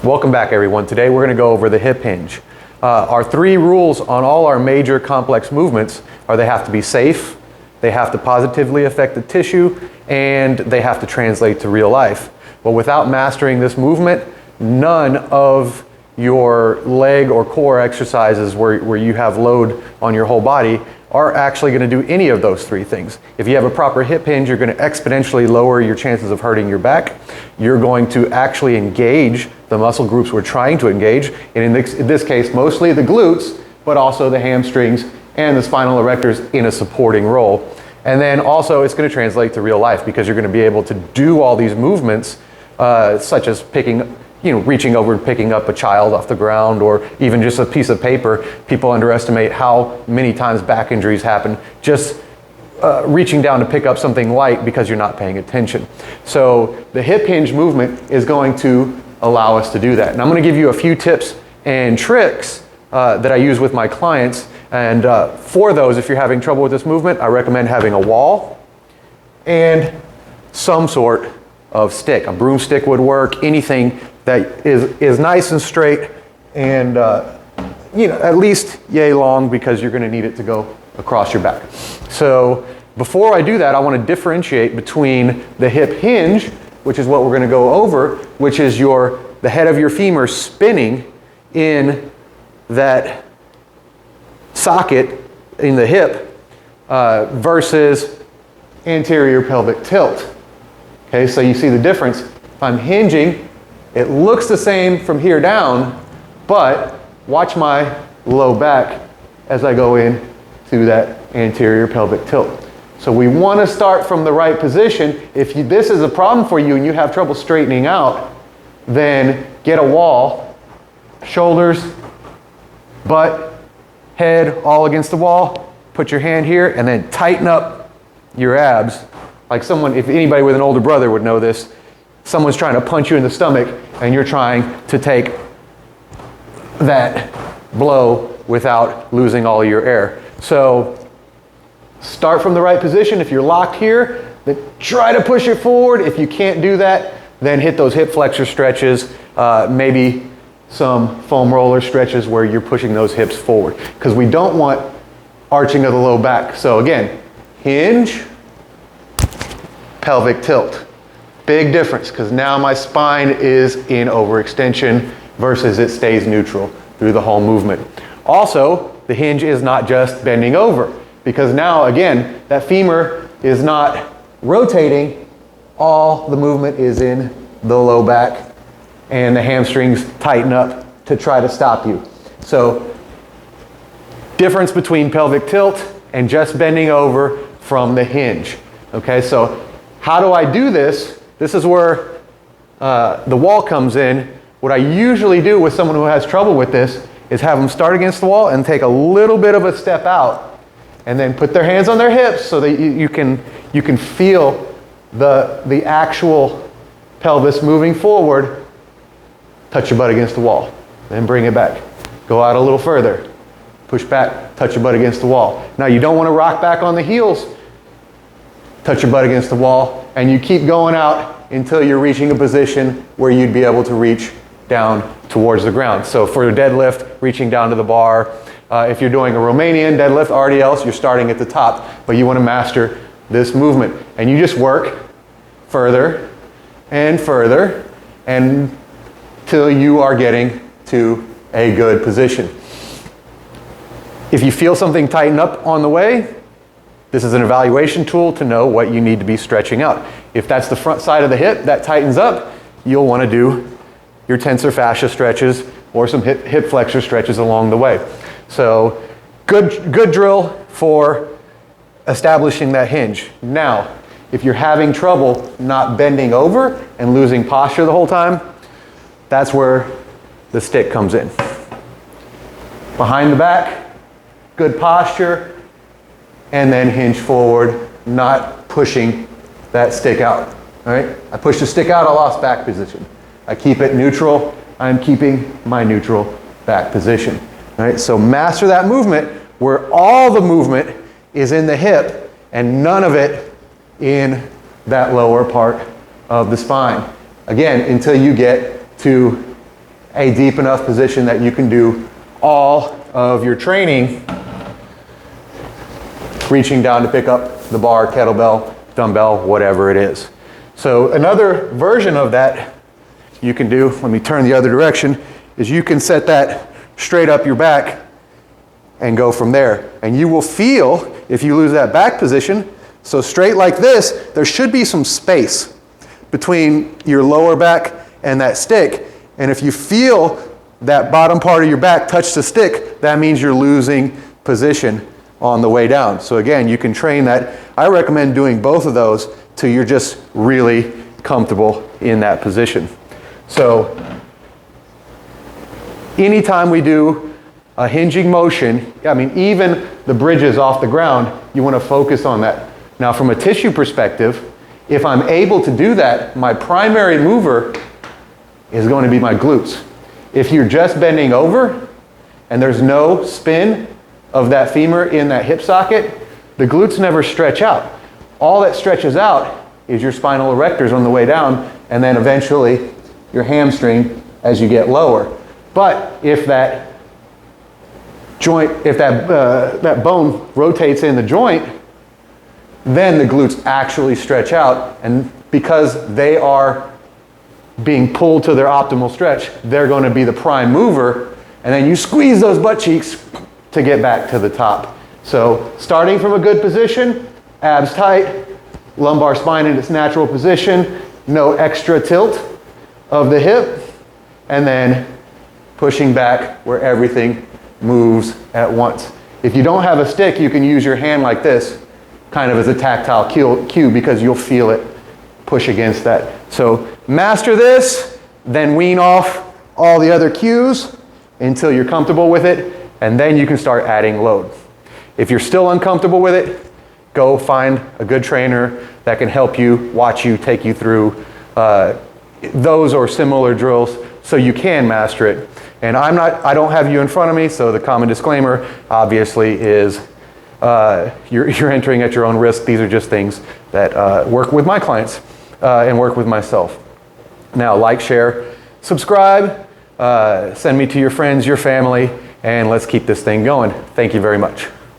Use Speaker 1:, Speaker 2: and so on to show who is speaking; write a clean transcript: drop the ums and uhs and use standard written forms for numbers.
Speaker 1: Welcome back, everyone. Today we're going to go over the hip hinge. Our three rules on all our major complex movements are they have to be safe, they have to positively affect the tissue, and they have to translate to real life. But without mastering this movement, none of your leg or core exercises where you have load on your whole body are actually going to do any of those three things. If you have a proper hip hinge, you're going to exponentially lower your chances of hurting your back. You're going to actually engage the muscle groups we're trying to engage, and in this case, mostly the glutes, but also the hamstrings and the spinal erectors in a supporting role. And then also it's going to translate to real life because you're going to be able to do all these movements, such as reaching over and picking up a child off the ground, or even just a piece of paper. People underestimate how many times back injuries happen just reaching down to pick up something light because you're not paying attention. So the hip hinge movement is going to allow us to do that. And I'm going to give you a few tips and tricks that I use with my clients. And for those, if you're having trouble with this movement, I recommend having a wall and some sort of stick. A broomstick would work, anything that is nice and straight and at least yay long, because you're going to need it to go across your back. So before I do that, I want to differentiate between the hip hinge, which is what we're going to go over, which is the head of your femur spinning in that socket in the hip versus anterior pelvic tilt. Okay, so you see the difference. If I'm hinging, it looks the same from here down, but watch my low back as I go in to that anterior pelvic tilt. So we want to start from the right position. If this is a problem for you and you have trouble straightening out, then get a wall, shoulders, butt, head all against the wall, put your hand here, and then tighten up your abs. Like if anybody with an older brother would know this, someone's trying to punch you in the stomach and you're trying to take that blow without losing all your air. So start from the right position. If you're locked here, then try to push it forward. If you can't do that, then hit those hip flexor stretches, maybe some foam roller stretches where you're pushing those hips forward, because we don't want arching of the low back. So again, hinge, pelvic tilt. Big difference, because now my spine is in overextension versus it stays neutral through the whole movement. Also, the hinge is not just bending over, because now again, that femur is not rotating. All the movement is in the low back, and the hamstrings tighten up to try to stop you. So difference between pelvic tilt and just bending over from the hinge. Okay, so how do I do this? This is where the wall comes in. What I usually do with someone who has trouble with this is have them start against the wall and take a little bit of a step out, and then put their hands on their hips so that you can feel the actual pelvis moving forward. Touch your butt against the wall, then bring it back. Go out a little further, push back, touch your butt against the wall. Now you don't want to rock back on the heels. Touch your butt against the wall, and you keep going out until you're reaching a position where you'd be able to reach down towards the ground. So for a deadlift, reaching down to the bar. If you're doing a Romanian deadlift, RDLs, you're starting at the top, but you want to master this movement. And you just work further and further until you are getting to a good position. If you feel something tighten up on the way, this is an evaluation tool to know what you need to be stretching out. If that's the front side of the hip that tightens up, you'll want to do your tensor fascia stretches or some hip flexor stretches along the way. So good drill for establishing that hinge. Now, if you're having trouble not bending over and losing posture the whole time, that's where the stick comes in. Behind the back, good posture, and then hinge forward, not pushing that stick out. All right? I push the stick out, I lost back position. I keep it neutral, I'm keeping my neutral back position. All right? So master that movement where all the movement is in the hip and none of it in that lower part of the spine. Again, until you get to a deep enough position that you can do all of your training reaching down to pick up the bar, kettlebell, dumbbell, whatever it is. So another version of that you can do, let me turn the other direction, is you can set that straight up your back and go from there. And you will feel, if you lose that back position, so straight like this, there should be some space between your lower back and that stick. And if you feel that bottom part of your back touch the stick, that means you're losing position on the way down. So again, you can train that. I recommend doing both of those till you're just really comfortable in that position. So anytime we do a hinging motion, I mean, even the bridges off the ground, you want to focus on that. Now from a tissue perspective, if I'm able to do that, my primary mover is going to be my glutes. If you're just bending over and there's no spin of that femur in that hip socket, the glutes never stretch out. All that stretches out is your spinal erectors on the way down, and then eventually your hamstring as you get lower. But if that joint, if that bone rotates in the joint, then the glutes actually stretch out, and because they are being pulled to their optimal stretch, they're going to be the prime mover, and then you squeeze those butt cheeks to get back to the top. So starting from a good position, abs tight, lumbar spine in its natural position, no extra tilt of the hip, and then pushing back where everything moves at once. If you don't have a stick, you can use your hand like this, kind of as a tactile cue, because you'll feel it push against that. So master this, then wean off all the other cues until you're comfortable with it, and then you can start adding load. If you're still uncomfortable with it, go find a good trainer that can help you, watch you, take you through those or similar drills so you can master it. And I don't have you in front of me, so the common disclaimer obviously is you're entering at your own risk. These are just things that work with my clients and work with myself. Now, like, share, subscribe, send me to your friends, your family, and let's keep this thing going. Thank you very much.